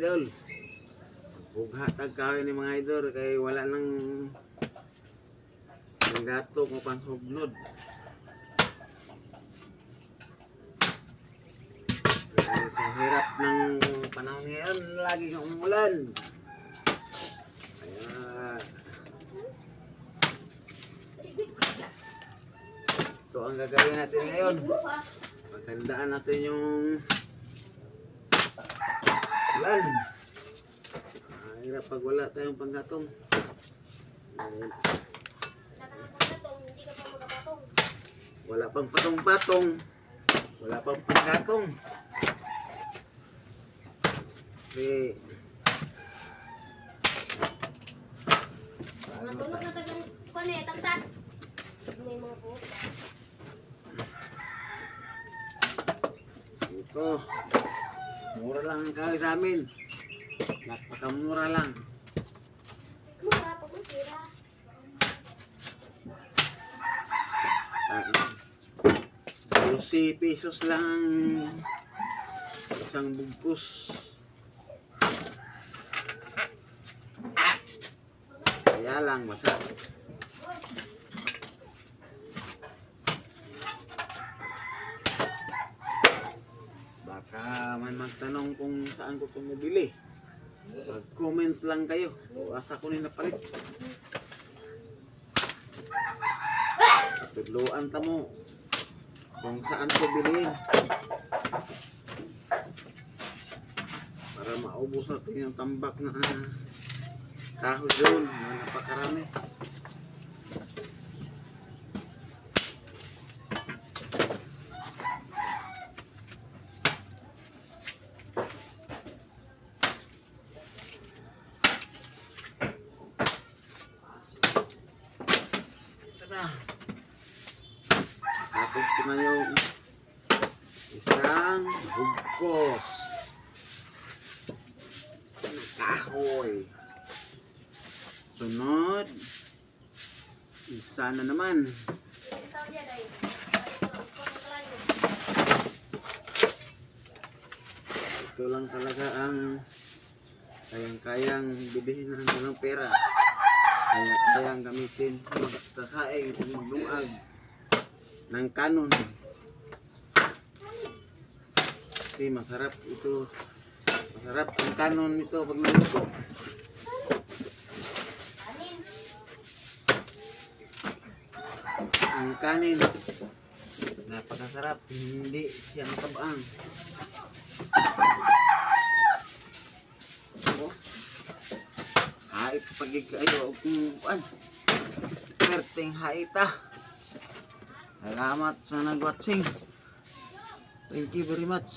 idol. Bugha tag kahoy ni mga idol kay wala nang gato mo pang sugnod. Sa hirap ng panahon ngayon, lagi kang umulan. Kaya ito ang gagawin natin ngayon. Magandaan natin yung ulan. Hirap pag wala tayong panggatong. Wala pang patong-patong. Wala pang panggatong. Okay. Natulog na tagang kunet ang tats. May mga po. Ito. Mura lang ang kahoy sa amin. Napakamura lang. Mura po mo sira. 12 pesos lang isang bugkos. Kaya lang basa. Baka man magtanong kung saan ko ito mabili. Mag-comment lang kayo. Asa ko nila palit. Tudloan ta mo kung saan ko bilhin. Para maubos natin yung tambak na kahoy doon na napakarami. Ito na. Tapos ito na yung isang bugkos ng kahoy. Sunod, isa na naman. Ito lang talaga ang kayang-kayang bibihin ng pera. Kayang gamitin sa saing kung maglungag ng kanon. Kasi masarap ito. Masarap ang kanon nito pag naluto. Ang kanin napakasarap, hindi siya matabang. Hait pagig kayo kung perting haita. Salamat sa nag-watching. Thank you very much.